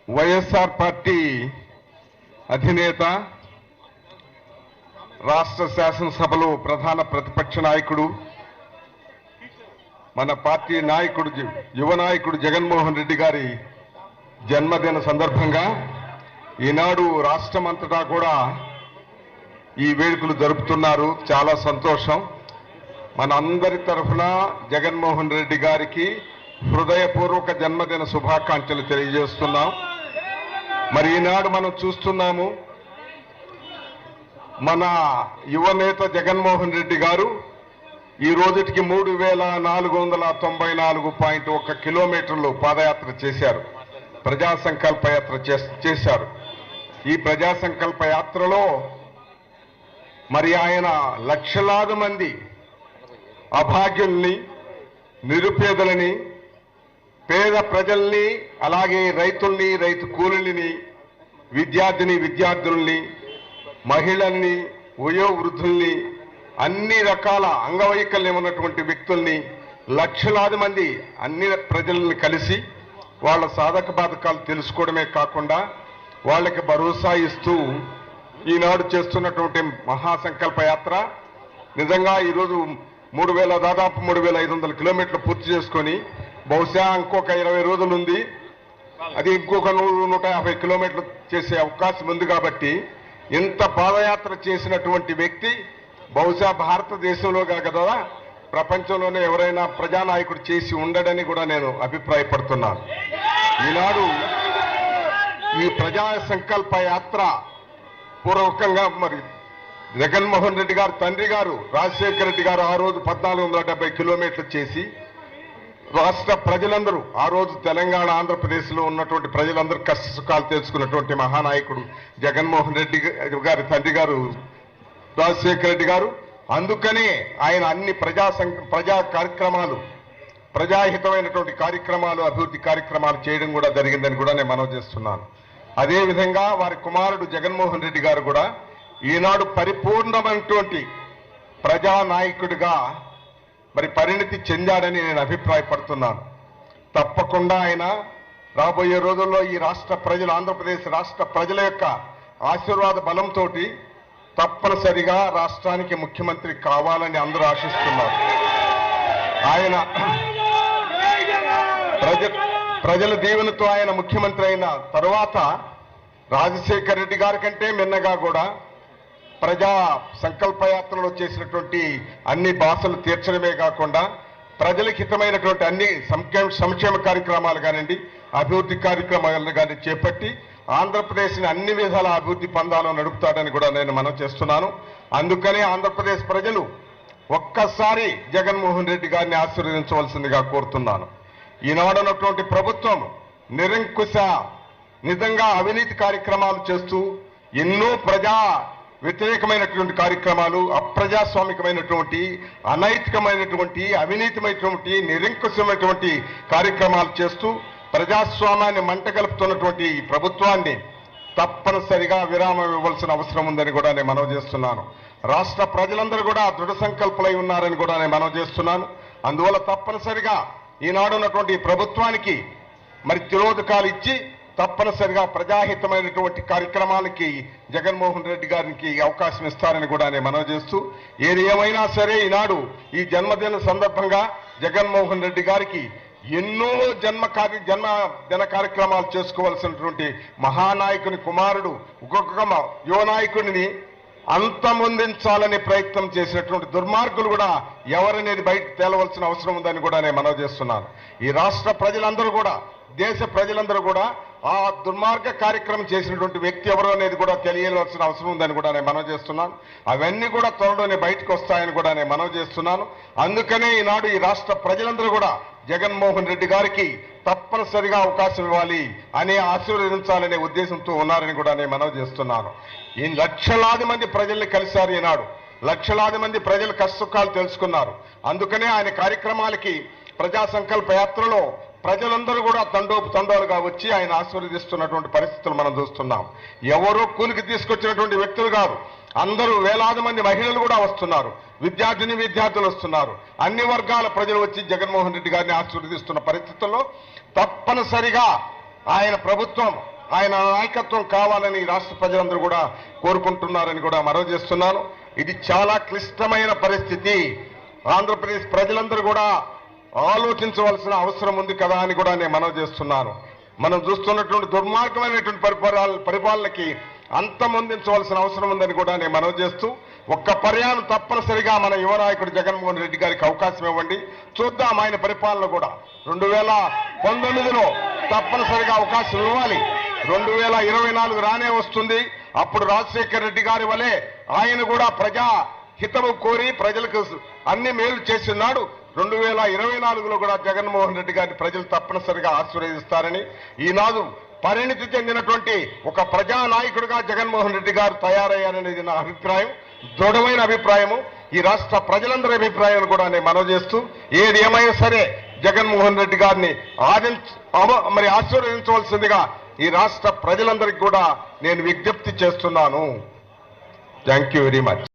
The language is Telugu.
వైఎస్ఆర్ పార్టీ అధినేత రాష్ట్ర శాసనసభలో ప్రధాన ప్రతిపక్ష నాయకుడు మన పార్టీ నాయకుడు యువ నాయకుడు జగన్మోహన్ రెడ్డి గారి జన్మదిన సందర్భంగా ఈనాడు రాష్ట్రమంతటా కూడా ఈ వేడుకలు జరుపుతున్నారు. చాలా సంతోషం. మన అందరి తరఫున జగన్మోహన్ రెడ్డి గారికి హృదయపూర్వక జన్మదిన శుభాకాంక్షలు తెలియజేస్తున్నాం. మరి ఈనాడు మనం చూస్తున్నాము, మన యువ నేత జగన్మోహన్ రెడ్డి గారు ఈ రోజుకి 3494.1 కిలోమీటర్లు పాదయాత్ర చేశారు, ప్రజా సంకల్ప యాత్ర చేశారు. ఈ ప్రజా సంకల్ప యాత్రలో మరి ఆయన లక్షలాది మంది అభాగ్యుల్ని, నిరుపేదలని, పేద ప్రజల్ని, అలాగే రైతుల్ని, రైతు కూలీలని, విద్యార్థుల్ని, మహిళల్ని, వయోవృద్ధుల్ని, అన్ని రకాల అంగవైకల్యం ఉన్నటువంటి వ్యక్తుల్ని, లక్షలాది మంది అన్ని ప్రజల్ని కలిసి వాళ్ళ సాధక బాధకాలు తెలుసుకోవడమే కాకుండా వాళ్ళకి భరోసా ఇస్తూ ఈనాడు చేస్తున్నటువంటి మహాసంకల్ప యాత్ర నిజంగా ఈరోజు దాదాపు 3500 కిలోమీటర్లు పూర్తి చేసుకొని బహుశా ఇంకొక 20 రోజులు ఉంది, అది ఇంకొక 150 కిలోమీటర్లు చేసే అవకాశం ఉంది. కాబట్టి ఇంత పాదయాత్ర చేసినటువంటి వ్యక్తి బహుశా భారతదేశంలో కదా ప్రపంచంలోనే ఎవరైనా ప్రజానాయకుడు చేసి ఉండడని కూడా నేను అభిప్రాయపడుతున్నాను. ఈనాడు ఈ ప్రజా సంకల్ప యాత్ర పూర్వకంగా మరి జగన్మోహన్ రెడ్డి గారు తండ్రి గారు రాజశేఖర రెడ్డి గారు ఆ రోజు 1470 కిలోమీటర్లు చేసి రాష్ట్ర ప్రజలందరూ, ఆ రోజు తెలంగాణ ఆంధ్రప్రదేశ్లో ఉన్నటువంటి ప్రజలందరూ కష్ట సుఖాలు తెలుసుకున్నటువంటి మహానాయకుడు జగన్మోహన్ రెడ్డి గారి తండ్రి గారు రాజశేఖర రెడ్డి గారు. అందుకనే ఆయన అన్ని ప్రజా కార్యక్రమాలు, ప్రజాహితమైనటువంటి కార్యక్రమాలు, అభివృద్ధి కార్యక్రమాలు చేయడం కూడా జరిగిందని కూడా నేను మనవి చేస్తున్నాను. అదేవిధంగా వారి కుమారుడు జగన్మోహన్ రెడ్డి గారు కూడా ఈనాడు పరిపూర్ణమైనటువంటి ప్రజానాయకుడిగా మరి పరిణితి చెందాడని నేను అభిప్రాయపడుతున్నాను. తప్పకుండా ఆయన రాబోయే రోజుల్లో ఈ రాష్ట్ర ప్రజలు, ఆంధ్రప్రదేశ్ రాష్ట్ర ప్రజల యొక్క ఆశీర్వాద బలంతో తప్పనిసరిగా రాష్ట్రానికి ముఖ్యమంత్రి కావాలని అందరూ ఆశిస్తున్నారు. ఆయన ప్రజల దీవెనతో ఆయన ముఖ్యమంత్రి అయిన తరువాత రాజశేఖర రెడ్డి గారి కంటే మిన్నగా కూడా ప్రజా సంకల్ప యాత్రలో చేసినటువంటి అన్ని భాషలు తీర్చడమే కాకుండా ప్రజలకు హితమైనటువంటి అన్ని సంక్షేమ కార్యక్రమాలు కానివ్వండి, అభివృద్ధి కార్యక్రమాలను కానీ చేపట్టి ఆంధ్రప్రదేశ్ని అన్ని విధాల అభివృద్ధి పందాలను నడుపుతాడని కూడా నేను మనవి చేస్తున్నాను. అందుకనే ఆంధ్రప్రదేశ్ ప్రజలు ఒక్కసారి జగన్మోహన్ రెడ్డి గారిని ఆశీర్వదించవలసిందిగా కోరుతున్నాను. ఈనాడున్నటువంటి ప్రభుత్వం నిరంకుశ, నిజంగా అవినీతి కార్యక్రమాలు చేస్తూ ఎన్నో ప్రజా వ్యతిరేకమైనటువంటి కార్యక్రమాలు, అప్రజాస్వామికమైనటువంటి, అనైతికమైనటువంటి, అవినీతిమైనటువంటి, నిరంకుశమైనటువంటి కార్యక్రమాలు చేస్తూ ప్రజాస్వామ్యాన్ని మంటగలుపుతున్నటువంటి ఈ ప్రభుత్వాన్ని తప్పనిసరిగా విరామం ఇవ్వాల్సిన అవసరం ఉందని కూడా నేను మనవి చేస్తున్నాను. రాష్ట్ర ప్రజలందరూ కూడా దృఢ సంకల్పలై ఉన్నారని కూడా నేను మనవి చేస్తున్నాను. అందువల్ల తప్పనిసరిగా ఈనాడున్నటువంటి ప్రభుత్వానికి మరి తిరోధకాలు ఇచ్చి తప్పనిసరిగా ప్రజాహితమైనటువంటి కార్యక్రమాలకి జగన్మోహన్ రెడ్డి గారికి అవకాశం ఇస్తారని కూడా నేను మనవి చేస్తూ, ఏది ఏమైనా సరే ఈనాడు ఈ జన్మదిన సందర్భంగా జగన్మోహన్ రెడ్డి గారికి ఎన్నో జన్మదిన కార్యక్రమాలు చేసుకోవాల్సినటువంటి మహానాయకుని కుమారుడు, ఒక్కొక్క యువ నాయకుడిని అంతమొందించాలని ప్రయత్నం చేసినటువంటి దుర్మార్గులు కూడా ఎవరనేది బయట తేలవలసిన అవసరం ఉందని కూడా నేను మనవి చేస్తున్నాను. ఈ రాష్ట్ర ప్రజలందరూ కూడా, దేశ ప్రజలందరూ కూడా ఆ దుర్మార్గ కార్యక్రమం చేసినటువంటి వ్యక్తి ఎవరు అనేది కూడా తెలియవలసిన అవసరం ఉందని కూడా నేను మనవి చేస్తున్నాను. అవన్నీ కూడా త్వరలోనే బయటకు వస్తాయని కూడా నేను మనవి చేస్తున్నాను. అందుకనే ఈనాడు ఈ రాష్ట్ర ప్రజలందరూ కూడా జగన్మోహన్ రెడ్డి గారికి తప్పనిసరిగా అవకాశం ఇవ్వాలి అని, ఆశీర్వదించాలనే ఉద్దేశంతో ఉన్నారని కూడా నేను మనవి చేస్తున్నాను. ఈ లక్షలాది మంది ప్రజల్ని కలిశారు ఈనాడు, లక్షలాది మంది ప్రజల కష్టసుఖాలు తెలుసుకున్నారు. అందుకనే ఆయన కార్యక్రమాలకి ప్రజా సంకల్ప యాత్రలో ప్రజలందరూ కూడా తండోలుగా వచ్చి ఆయన ఆశీర్వదిస్తున్నటువంటి పరిస్థితులు మనం చూస్తున్నాం. ఎవరో కూలికి తీసుకొచ్చినటువంటి వ్యక్తులు కాదు, అందరూ వేలాది మంది మహిళలు కూడా వస్తున్నారు, విద్యార్థులు వస్తున్నారు, అన్ని వర్గాల ప్రజలు వచ్చి జగన్మోహన్ రెడ్డి గారిని ఆశీర్వదిస్తున్న పరిస్థితుల్లో తప్పనిసరిగా ఆయన ప్రభుత్వం ఆయన నాయకత్వం కావాలని రాష్ట్ర ప్రజలందరూ కూడా కోరుకుంటున్నారని కూడా మనవి చేస్తున్నాను. ఇది చాలా క్లిష్టమైన పరిస్థితి. ఆంధ్రప్రదేశ్ ప్రజలందరూ కూడా ఆలోచించవలసిన అవసరం ఉంది కదా అని కూడా నేను మనవి చేస్తున్నాను. మనం చూస్తున్నటువంటి దుర్మార్గమైనటువంటి పరిపాలనకి అంతమొందించవలసిన అవసరం ఉందని కూడా నేను మనవి చేస్తూ, ఒక్క పర్యాయం తప్పనిసరిగా మన యువ నాయకుడు జగన్మోహన్ రెడ్డి గారికి అవకాశం ఇవ్వండి. చూద్దాం ఆయన పరిపాలన కూడా. 2019లో తప్పనిసరిగా అవకాశం ఇవ్వాలి. 2024 రానే వస్తుంది. అప్పుడు రాజశేఖర రెడ్డి గారి వలె ఆయన కూడా ప్రజా హితము కోరి ప్రజలకు అన్ని మేలు చేస్తున్నాడు. 2024లో కూడా జగన్మోహన్ రెడ్డి గారిని ప్రజలు తప్పనిసరిగా ఆశీర్వదిస్తారని, ఈనాడు పరిణితి చెందినటువంటి ఒక ప్రజానాయకుడిగా జగన్మోహన్ రెడ్డి గారు తయారయ్యారనేది నా అభిప్రాయం, దృఢమైన అభిప్రాయము. ఈ రాష్ట్ర ప్రజలందరి అభిప్రాయాన్ని కూడా నేను మనవి చేస్తూ, ఏది ఏమైనా సరే జగన్మోహన్ రెడ్డి గారిని ఆశీర్వదించవలసిందిగా ఈ రాష్ట్ర ప్రజలందరికీ కూడా నేను విజ్ఞప్తి చేస్తున్నాను. Thank you very much.